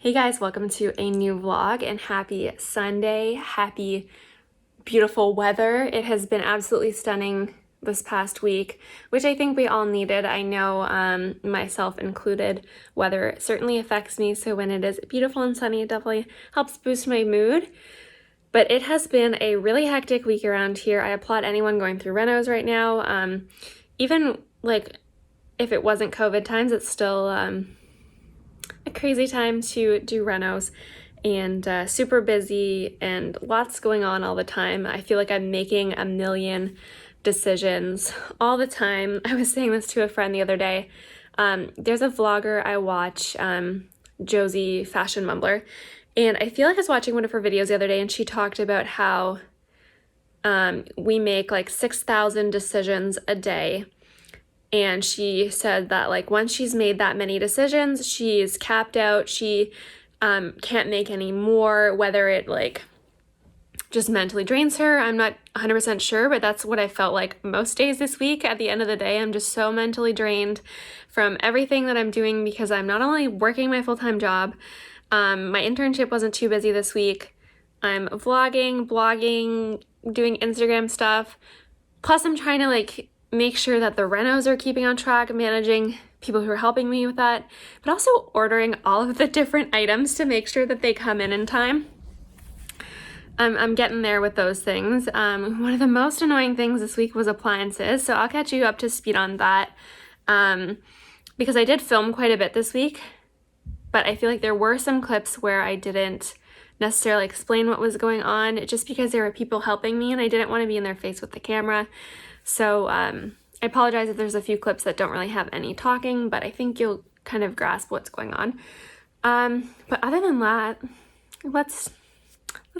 Hey guys, welcome to a new vlog and happy Sunday. Happy beautiful weather. It has been absolutely stunning this past week, which I think we all needed. I know myself included, weather certainly affects me, so when it is beautiful and sunny, it definitely helps boost my mood. But it has been a really hectic week around here. I applaud anyone going through renos right now. Even like if it wasn't COVID times, it's still a crazy time to do renos, and super busy and lots going on all the time. I feel like I'm making a million decisions all the time. I was saying this to a friend the other day. There's a vlogger I watch, Josie Fashion Mumbler, and I feel like I was watching one of her videos the other day, and she talked about how we make like 6,000 decisions a day. And she said that like once she's made that many decisions, she's capped out. She can't make any more, whether it like just mentally drains her. I'm not 100% sure, but that's what I felt like most days this week. At the end of the day, I'm just so mentally drained from everything that I'm doing because I'm not only working my full-time job, my internship wasn't too busy this week. I'm vlogging, blogging, doing Instagram stuff. Plus I'm trying to like make sure that the renos are keeping on track, managing people who are helping me with that, but also ordering all of the different items to make sure that they come in time. I'm getting there with those things. One of the most annoying things this week was appliances, so I'll catch you up to speed on that, because I did film quite a bit this week, but I feel like there were some clips where I didn't necessarily explain what was going on, just because there were people helping me and I didn't want to be in their face with the camera. So I apologize if there's a few clips that don't really have any talking, but I think you'll kind of grasp what's going on. But other than that, let's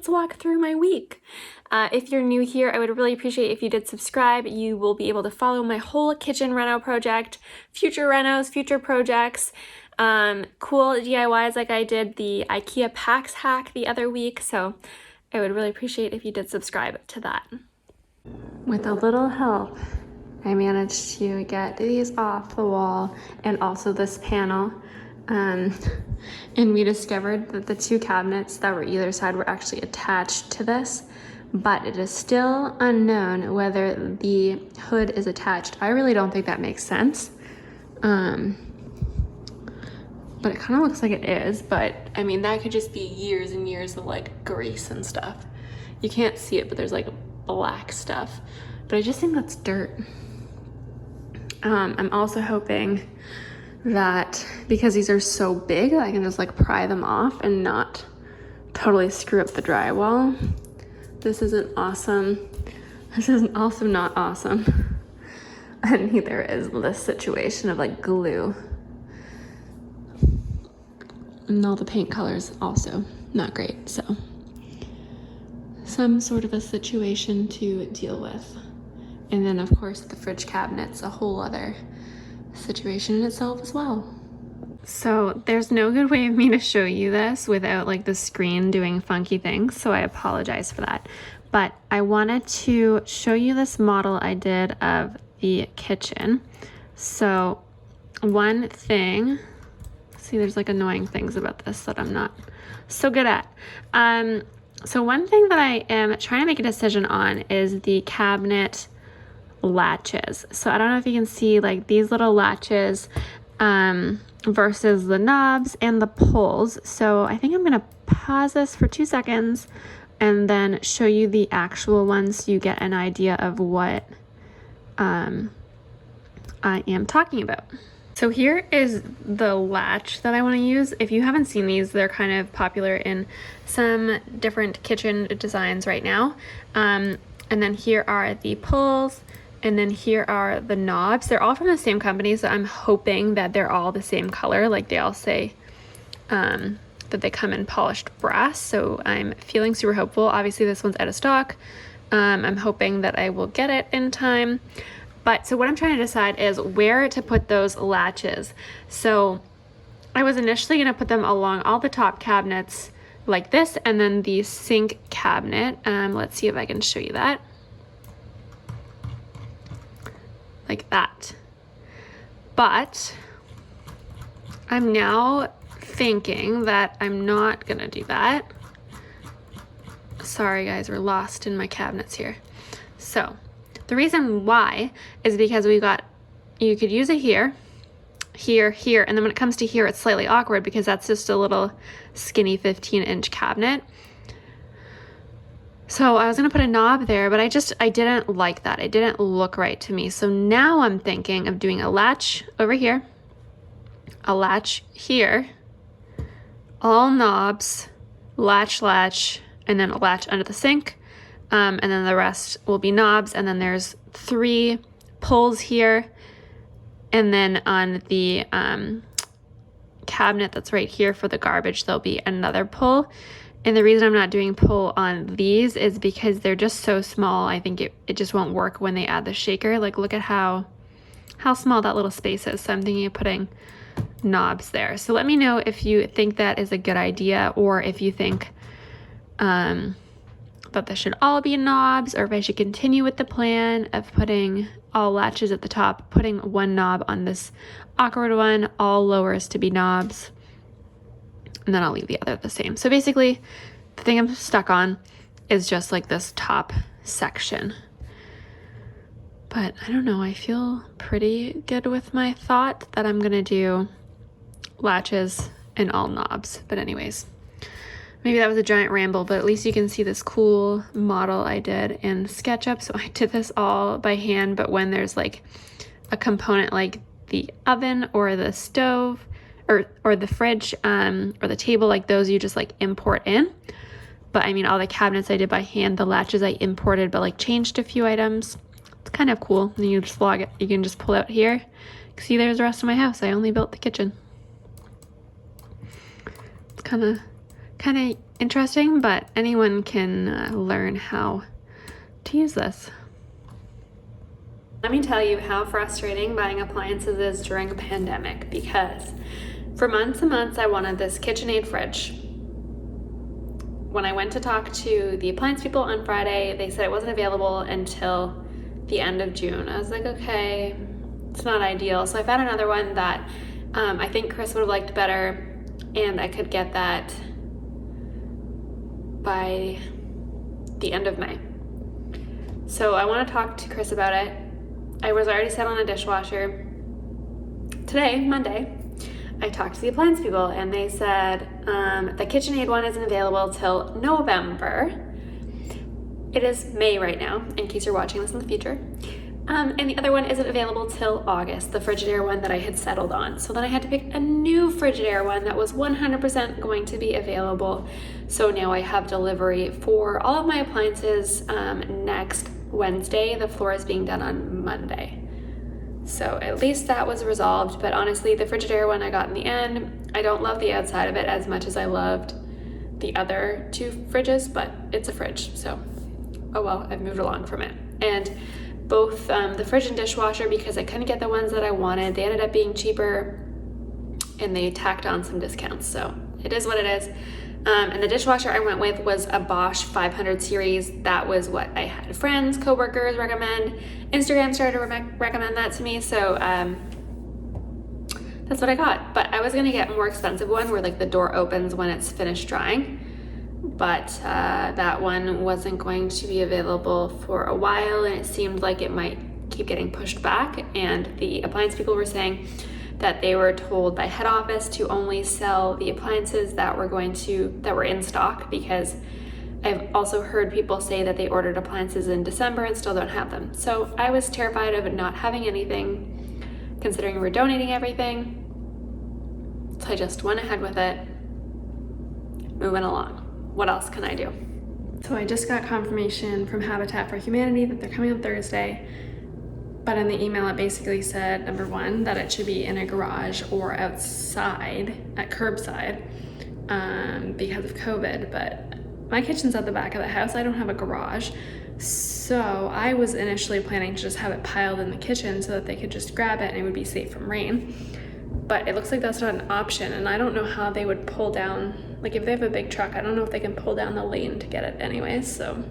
walk through my week. If you're new here, I would really appreciate if you did subscribe. You will be able to follow my whole kitchen reno project, future renos, future projects, cool DIYs like I did the IKEA PAX hack the other week. So I would really appreciate if you did subscribe to that. With a little help, I managed to get these off the wall and also this panel. And we discovered that the two cabinets that were either side were actually attached to this, but it is still unknown whether the hood is attached. I really don't think that makes sense. But it kind of looks like it is, but I mean, that could just be years and years of like grease and stuff. You can't see it, but there's like black stuff, but I just think that's dirt. I'm also hoping that because these are so big, I can just like pry them off and not totally screw up the drywall. This isn't awesome. This is also not awesome. And neither is this situation of like glue. And all the paint colors also not great, so some sort of a situation to deal with. And then of course the fridge cabinet's a whole other situation in itself as well. So there's no good way of me to show you this without like the screen doing funky things, so I apologize for that. But I wanted to show you this model I did of the kitchen. So one thing, see there's like annoying things about this that I'm not so good at. So one thing that I am trying to make a decision on is the cabinet latches. So I don't know if you can see like these little latches versus the knobs and the pulls. So I think I'm going to pause this for 2 seconds and then show you the actual ones so you get an idea of what I am talking about. So here is the latch that I want to use. If you haven't seen these, they're kind of popular in some different kitchen designs right now. And then here are the pulls, and then here are the knobs. They're all from the same company, so I'm hoping that they're all the same color. Like they all say that they come in polished brass, so I'm feeling super hopeful. Obviously this one's out of stock. I'm hoping that I will get it in time. But so what I'm trying to decide is where to put those latches. So I was initially going to put them along all the top cabinets like this, and then the sink cabinet. Let's see if I can show you that. Like that. But I'm now thinking that I'm not gonna do that. Sorry guys, we're lost in my cabinets here. So the reason why is because you could use it here, here, here, and then when it comes to here, it's slightly awkward because that's just a little skinny 15-inch cabinet. So I was gonna put a knob there, but I didn't like that. It didn't look right to me. So now I'm thinking of doing a latch over here, a latch here, all knobs, latch, and then a latch under the sink, and then the rest will be knobs, and then there's 3 pulls here, and then on the cabinet that's right here for the garbage, there'll be another pull. And the reason I'm not doing pull on these is because they're just so small. I think it just won't work when they add the shaker. Like, look at how small that little space is. So I'm thinking of putting knobs there. So let me know if you think that is a good idea, or if you think that this should all be knobs, or if I should continue with the plan of putting all latches at the top, putting 1 knob on this awkward one, all lowers to be knobs, and then I'll leave the other the same. So basically, the thing I'm stuck on is just like this top section. But I don't know, I feel pretty good with my thought that I'm gonna do latches and all knobs. But anyways, maybe that was a giant ramble, but at least you can see this cool model I did in SketchUp. So I did this all by hand, but when there's like a component like the oven or the stove or the fridge or the table, like those you just like import in. But I mean, all the cabinets I did by hand, the latches I imported, but like changed a few items. It's kind of cool. And you just vlog it. You can just pull out here. See, there's the rest of my house. I only built the kitchen. It's kind of interesting, but anyone can learn how to use this. Let me tell you how frustrating buying appliances is during a pandemic, because for months and months I wanted this KitchenAid fridge. When I went to talk to the appliance people on Friday, they said it wasn't available until the end of June. I was like, okay, it's not ideal. So I found another one that I think Chris would have liked better, and I could get that by the end of May. So I want to talk to Chris about it. I was already set on a dishwasher. Today, Monday, I talked to the appliance people, and they said the KitchenAid one isn't available till November. It is May right now, in case you're watching this in the future. And the other one isn't available till August, the Frigidaire one that I had settled on. So then I had to pick a new Frigidaire one that was 100% going to be available. So now I have delivery for all of my appliances next Wednesday. The floor is being done on Monday. So at least that was resolved. But honestly, the Frigidaire one I got in the end, I don't love the outside of it as much as I loved the other 2 fridges, but it's a fridge. So, oh well, I've moved along from it. And both the fridge and dishwasher, because I couldn't get the ones that I wanted, they ended up being cheaper, and they tacked on some discounts. So it is what it is. And the dishwasher I went with was a Bosch 500 series. That was what I had friends, coworkers recommend. Instagram started to recommend that to me. So that's what I got. But I was gonna get a more expensive one where like the door opens when it's finished drying. But that one wasn't going to be available for a while, and it seemed like it might keep getting pushed back. And the appliance people were saying that they were told by head office to only sell the appliances that were in stock, because I've also heard people say that they ordered appliances in December and still don't have them. So I was terrified of not having anything, considering we're donating everything. So I just went ahead with it, moving along. What else can I do? So I just got confirmation from Habitat for Humanity that they're coming on Thursday. But in the email, it basically said, number 1, that it should be in a garage or outside at curbside because of COVID. But my kitchen's at the back of the house. I don't have a garage. So I was initially planning to just have it piled in the kitchen so that they could just grab it and it would be safe from rain. But it looks like that's not an option, and I don't know how they would pull down, like if they have a big truck, I don't know if they can pull down the lane to get it anyways. So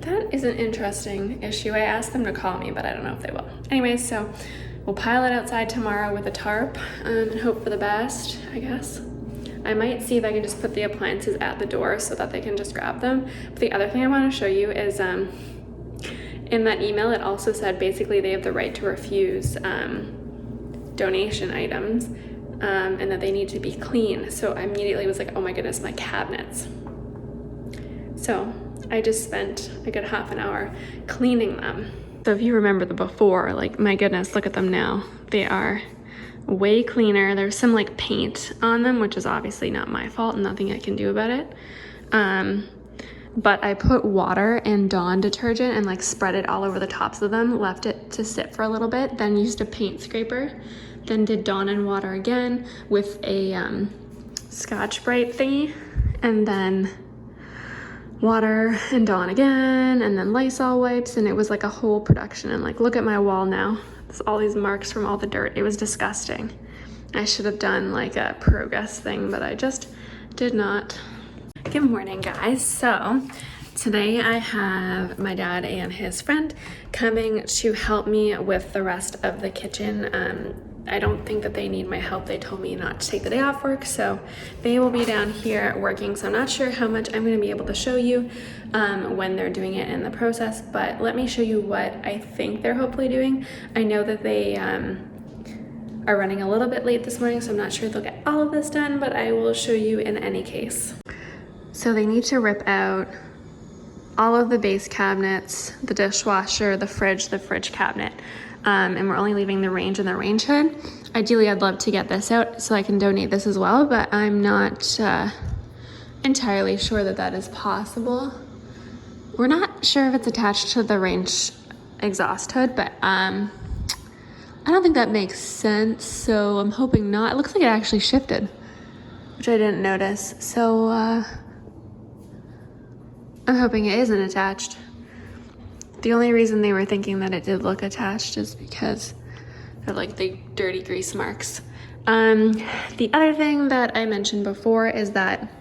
that is an interesting issue. I asked them to call me, but I don't know if they will. Anyways, so we'll pile it outside tomorrow with a tarp and hope for the best, I guess. I might see if I can just put the appliances at the door so that they can just grab them. But the other thing I want to show you is in that email, it also said basically they have the right to refuse donation items and that they need to be clean. So I immediately was like, oh my goodness, my cabinets. So I just spent a good half an hour cleaning them. So if you remember the before, like my goodness, look at them now. They are way cleaner. There's some like paint on them, which is obviously not my fault and nothing I can do about it. But I put water and Dawn detergent and like spread it all over the tops of them, left it to sit for a little bit, then used a paint scraper, then did Dawn and water again with a Scotch-Brite thingy, and then water and Dawn again, and then Lysol wipes, and it was like a whole production. And like, look at my wall now. There's all these marks from all the dirt. It was disgusting. I should have done like a progress thing, but I just did not. Good morning, guys. So today I have my dad and his friend coming to help me with the rest of the kitchen. I don't think that they need my help. They told me not to take the day off work, so they will be down here working. So I'm not sure how much I'm going to be able to show you when they're doing it in the process, but let me show you what I think they're hopefully doing. I know that they are running a little bit late this morning, so I'm not sure they'll get all of this done, but I will show you in any case. So they need to rip out all of the base cabinets, the dishwasher, the fridge cabinet. And we're only leaving the range and the range hood. Ideally, I'd love to get this out so I can donate this as well, but I'm not entirely sure that that is possible. We're not sure if it's attached to the range exhaust hood, but I don't think that makes sense, so I'm hoping not. It looks like it actually shifted, which I didn't notice, so I'm hoping it isn't attached. The only reason they were thinking that it did look attached is because of like the dirty grease marks. The other thing that I mentioned before is that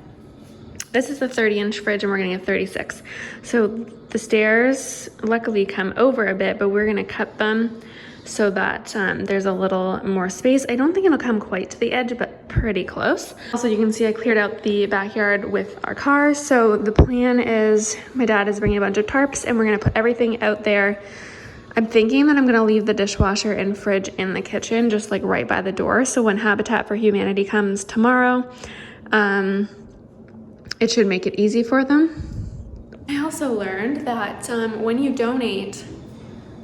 this is the 30-inch fridge and we're getting a 36. So the stairs luckily come over a bit, but we're gonna cut them so that there's a little more space. I don't think it'll come quite to the edge, but pretty close. Also, you can see I cleared out the backyard with our cars. So the plan is my dad is bringing a bunch of tarps and we're gonna put everything out there. I'm thinking that I'm gonna leave the dishwasher and fridge in the kitchen, just like right by the door. So when Habitat for Humanity comes tomorrow, it should make it easy for them. I also learned that when you donate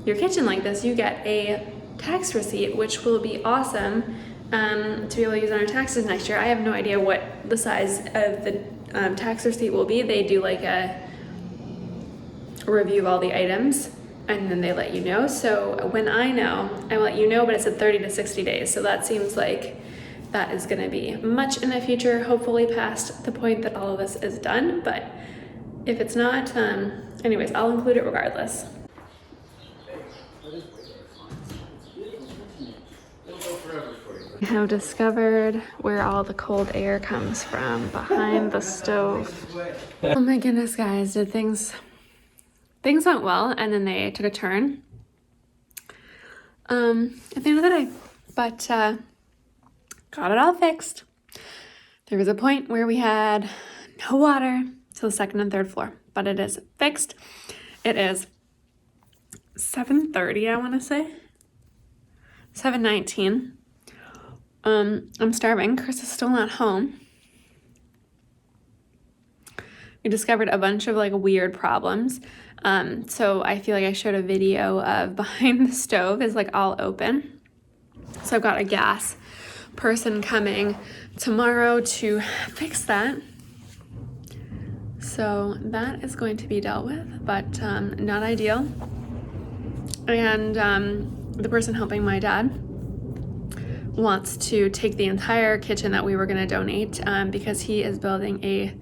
your kitchen like this, you get a tax receipt, which will be awesome to be able to use on our taxes next year. I have no idea what the size of the tax receipt will be. They do like a review of all the items and then they let you know. So when I know, I will let you know, but it's at 30 to 60 days. So that seems like that is gonna be much in the future, hopefully past the point that all of this is done. But if it's not, anyways, I'll include it regardless. I have discovered where all the cold air comes from, behind the stove. Oh my goodness, guys, things went well and then they took a turn at the end of the day, but got it all fixed. There was a point where we had no water till the second and third floor, but it is fixed. It is 7:30, I want to say 7:19. I'm starving. Chris is still not home. We discovered a bunch of like weird problems. So I feel like I showed a video of behind the stove is like all open. So I've got a gas person coming tomorrow to fix that. So that is going to be dealt with, but not ideal. And the person helping my dad wants to take the entire kitchen that we were going to donate because he is building a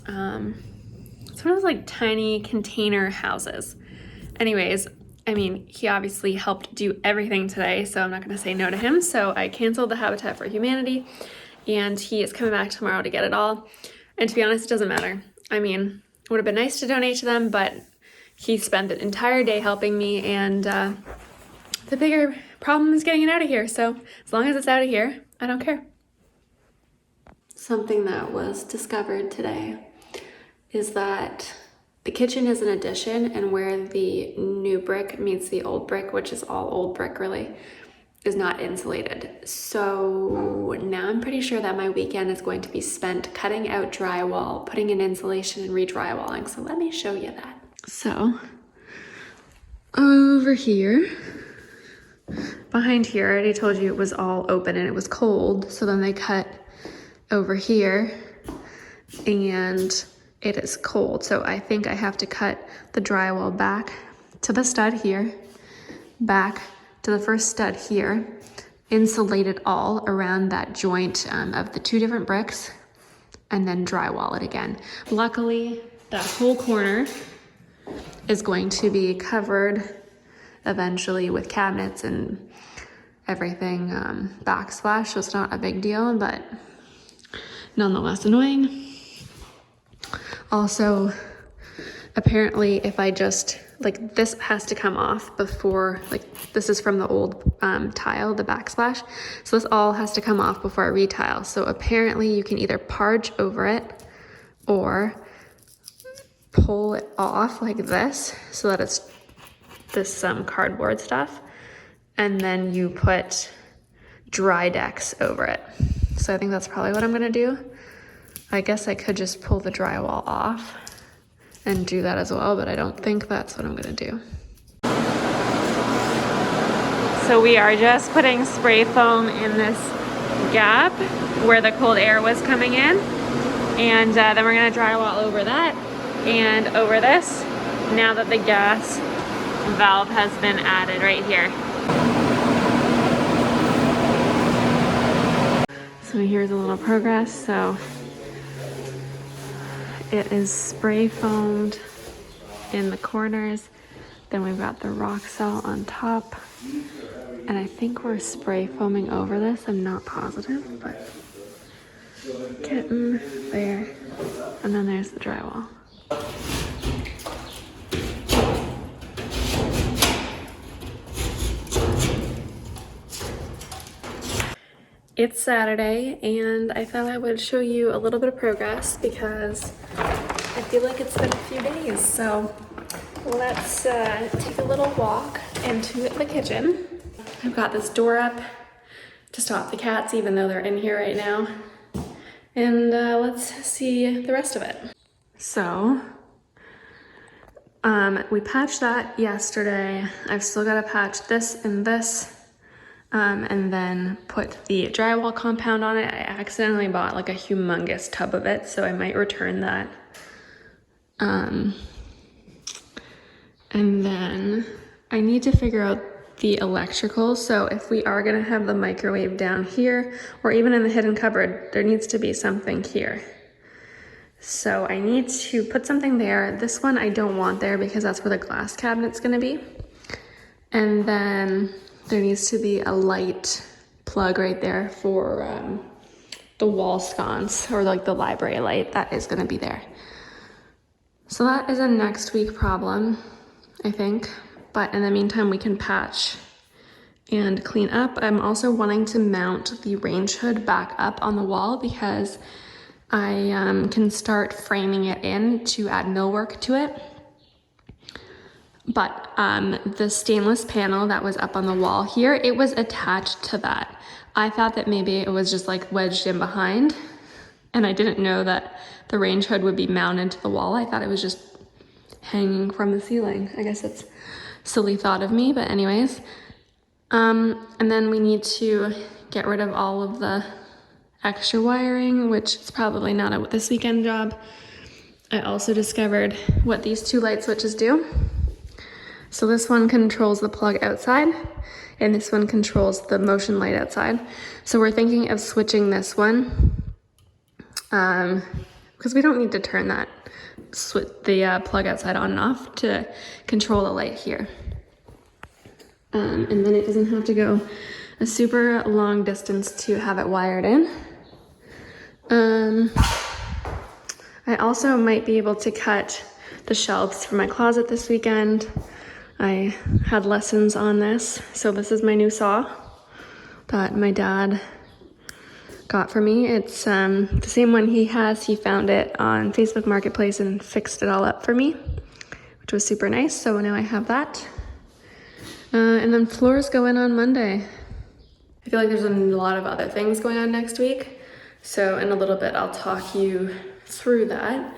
it's one of those like tiny container houses. Anyways, I mean, he obviously helped do everything today, so I'm not going to say no to him. So I canceled the Habitat for Humanity and he is coming back tomorrow to get it all. And to be honest, it doesn't matter. I mean, it would have been nice to donate to them, but he spent the entire day helping me, and the bigger problem is getting it out of here. So as long as it's out of here, I don't care. Something that was discovered today is that the kitchen is an addition, and where the new brick meets the old brick, which is all old brick really, is not insulated. So now I'm pretty sure that my weekend is going to be spent cutting out drywall, putting in insulation, and re-drywalling. So let me show you that. So over here, behind here, I already told you it was all open and it was cold. So then they cut over here and it is cold. So I think I have to cut the drywall back to the stud here, back to the first stud here, insulate it all around that joint of the two different bricks, and then drywall it again. Luckily, that whole corner is going to be covered eventually with cabinets and everything backsplash, so it's not a big deal, but nonetheless annoying. Also, apparently if I just, like, this has to come off before, like, this is from the old tile, the backsplash, so this all has to come off before I retile. So apparently you can either parge over it or pull it off like this so that it's this cardboard stuff, and then you put dry decks over it. So I think that's probably what I'm gonna do. I guess I could just pull the drywall off and do that as well, but I don't think that's what I'm gonna do. So we are just putting spray foam in this gap where the cold air was coming in, and then we're gonna drywall over that and over this now that the gas valve has been added right here. So here's a little progress. So it is spray foamed in the corners. Then we've got the rock salt on top. And I think we're spray foaming over this. I'm not positive, but kitten there. And then there's the drywall. It's Saturday, and I thought I would show you a little bit of progress because I feel like it's been a few days. So let's take a little walk into the kitchen. I've got this door up to stop the cats, even though they're in here right now. And let's see the rest of it. So we patched that yesterday. I've still got to patch this and this. And then put the drywall compound on it. I accidentally bought like a humongous tub of it, so I might return that. And then I need to figure out the electrical. So if we are gonna have the microwave down here, or even in the hidden cupboard, there needs to be something here. So I need to put something there. This one I don't want there because that's where the glass cabinet's gonna be. And then there needs to be a light plug right there for the wall sconce, or like the library light that is gonna be there. So that is a next week problem, I think. But in the meantime, we can patch and clean up. I'm also wanting to mount the range hood back up on the wall because I can start framing it in to add millwork to it. But the stainless panel that was up on the wall here, it was attached to that. I thought that maybe it was just like wedged in behind, and I didn't know that the range hood would be mounted to the wall. I thought it was just hanging from the ceiling. I guess it's silly thought of me, but anyways. And then we need to get rid of all of the extra wiring, which is probably not a this weekend job. I also discovered what these two light switches do. So this one controls the plug outside, and this one controls the motion light outside. So we're thinking of switching this one, because we don't need to turn that the plug outside on and off to control the light here. And then it doesn't have to go a super long distance to have it wired in. I also might be able to cut the shelves for my closet this weekend. I had lessons on this. So this is my new saw that my dad got for me. It's the same one he has. He found it on Facebook Marketplace and fixed it all up for me, which was super nice. So now I have that. And then floors go in on Monday. I feel like there's a lot of other things going on next week. So in a little bit, I'll talk you through that.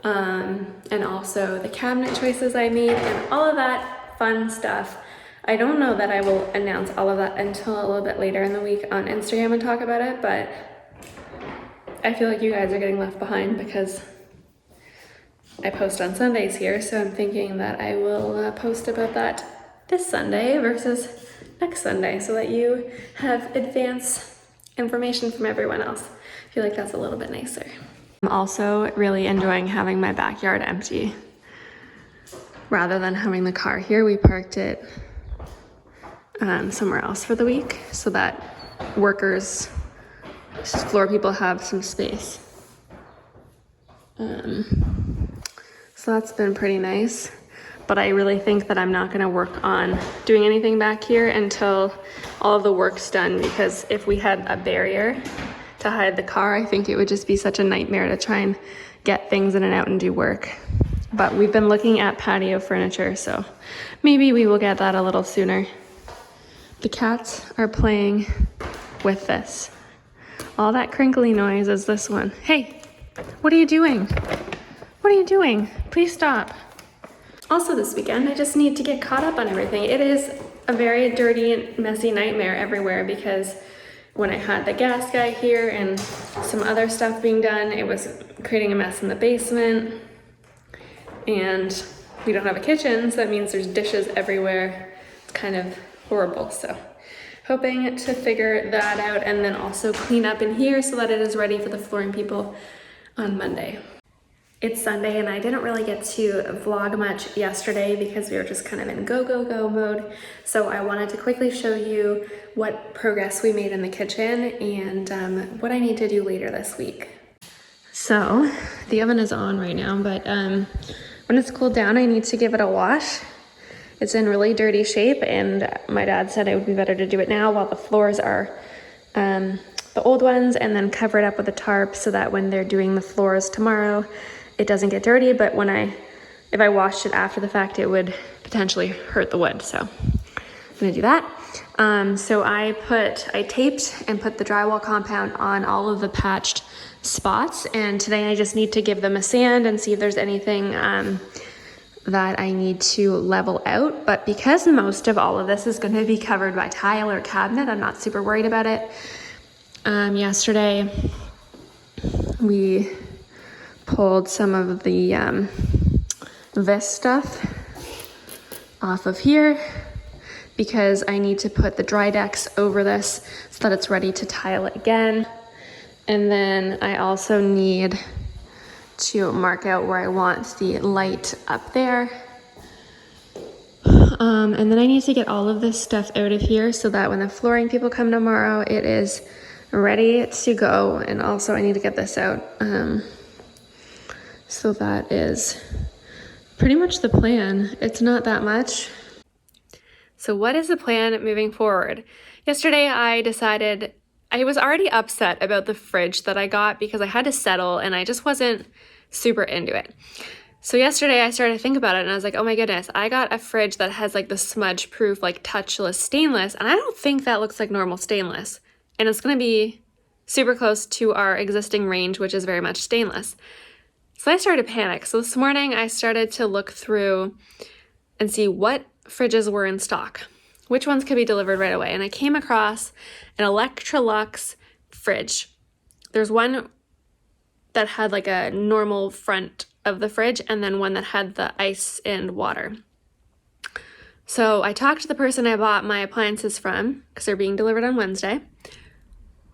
And also the cabinet choices I made and all of that fun stuff. I don't know that I will announce all of that until a little bit later in the week on Instagram and talk about it, but I feel like you guys are getting left behind because I post on Sundays here, so I'm thinking that I will post about that this Sunday versus next Sunday so that you have advance information from everyone else. I feel like that's a little bit nicer. I'm also really enjoying having my backyard empty. Rather than having the car here, we parked it somewhere else for the week so that workers, floor people have some space. So that's been pretty nice, but I really think that I'm not going to work on doing anything back here until all of the work's done, because if we had a barrier to hide the car, I think it would just be such a nightmare to try and get things in and out and do work. But we've been looking at patio furniture, so maybe we will get that a little sooner. The cats are playing with this. All that crinkly noise is this one. Hey, what are you doing? What are you doing? Please stop. Also this weekend, I just need to get caught up on everything. It is a very dirty and messy nightmare everywhere because when I had the gas guy here and some other stuff being done, it was creating a mess in the basement. And we don't have a kitchen, so that means there's dishes everywhere. It's kind of horrible, so hoping to figure that out and then also clean up in here so that it is ready for the flooring people on Monday. It's Sunday and I didn't really get to vlog much yesterday because we were just kind of in go, go, go mode. So I wanted to quickly show you what progress we made in the kitchen and what I need to do later this week. So the oven is on right now, but when it's cooled down, I need to give it a wash. It's in really dirty shape and my dad said it would be better to do it now while the floors are the old ones, and then cover it up with a tarp so that when they're doing the floors tomorrow, it doesn't get dirty. But if I washed it after the fact, it would potentially hurt the wood. So I'm gonna do that. So I taped and put the drywall compound on all of the patched spots, and today I just need to give them a sand and see if there's anything that I need to level out. But because most of all of this is going to be covered by tile or cabinet, I'm not super worried about it. Yesterday we pulled some of the this stuff off of here because I need to put the dry decks over this so that it's ready to tile it again. And then I also need to mark out where I want the light up there. And then I need to get all of this stuff out of here so that when the flooring people come tomorrow, it is ready to go. And also I need to get this out. So that is pretty much the plan. It's not that much. So what is the plan moving forward? Yesterday I decided I was already upset about the fridge that I got because I had to settle and I just wasn't super into it. So yesterday I started to think about it and I was like, oh my goodness, I got a fridge that has like the smudge proof, like touchless stainless, and I don't think that looks like normal stainless. And it's gonna be super close to our existing range, which is very much stainless. So I started to panic. So this morning I started to look through and see what fridges were in stock, which ones could be delivered right away. And I came across an Electrolux fridge. There's one that had like a normal front of the fridge and then one that had the ice and water. So I talked to the person I bought my appliances from because they're being delivered on Wednesday.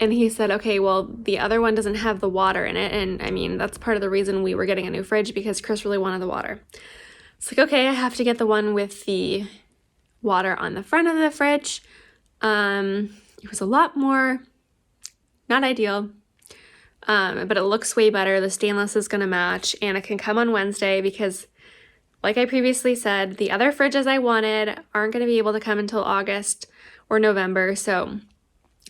And he said, okay, well, the other one doesn't have the water in it. And I mean, that's part of the reason we were getting a new fridge because Chris really wanted the water. It's like, okay, I have to get the one with the water on the front of the fridge. It was a lot more, not ideal, but it looks way better. The stainless is going to match and it can come on Wednesday because like I previously said, the other fridges I wanted aren't going to be able to come until August or November, so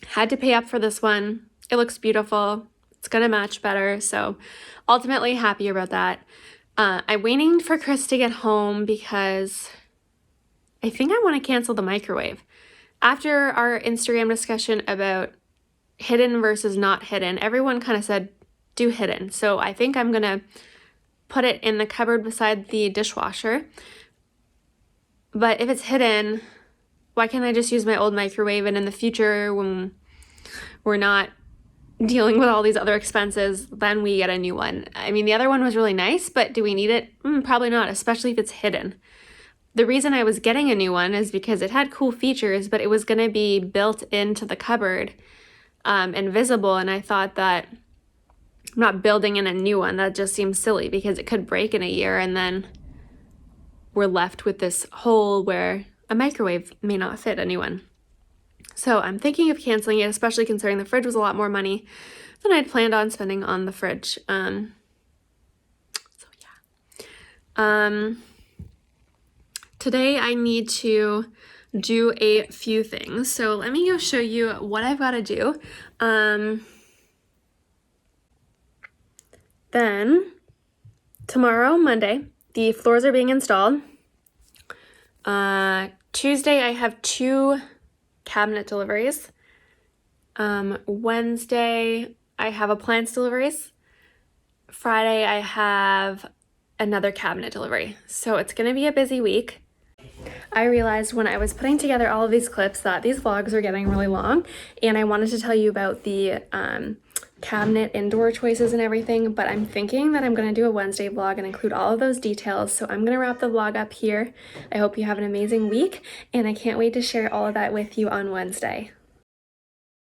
had to pay up for this one. It looks beautiful. It's going to match better, so ultimately happy about that. I'm waiting for Chris to get home because I think I want to cancel the microwave. After our Instagram discussion about hidden versus not hidden, everyone kind of said do hidden. So I think I'm going to put it in the cupboard beside the dishwasher. But if it's hidden, why can't I just use my old microwave, and in the future when we're not dealing with all these other expenses, then we get a new one. I mean, the other one was really nice, but do we need it? Probably not, especially if it's hidden. The reason I was getting a new one is because it had cool features, but it was going to be built into the cupboard and visible, and I thought that I'm not building in a new one. That just seems silly because it could break in a year, and then we're left with this hole where a microwave may not fit a new one. So I'm thinking of canceling it, especially considering the fridge was a lot more money than I'd planned on spending on the fridge. Today I need to do a few things. So let me go show you what I've got to do. Then tomorrow, Monday, the floors are being installed. Tuesday I have 2 cabinet deliveries. Wednesday I have appliance deliveries. Friday I have another cabinet delivery. So it's gonna be a busy week. I realized when I was putting together all of these clips that these vlogs are getting really long, and I wanted to tell you about the cabinet indoor choices and everything, but I'm thinking that I'm going to do a Wednesday vlog and include all of those details, so I'm going to wrap the vlog up here. I hope you have an amazing week, and I can't wait to share all of that with you on Wednesday.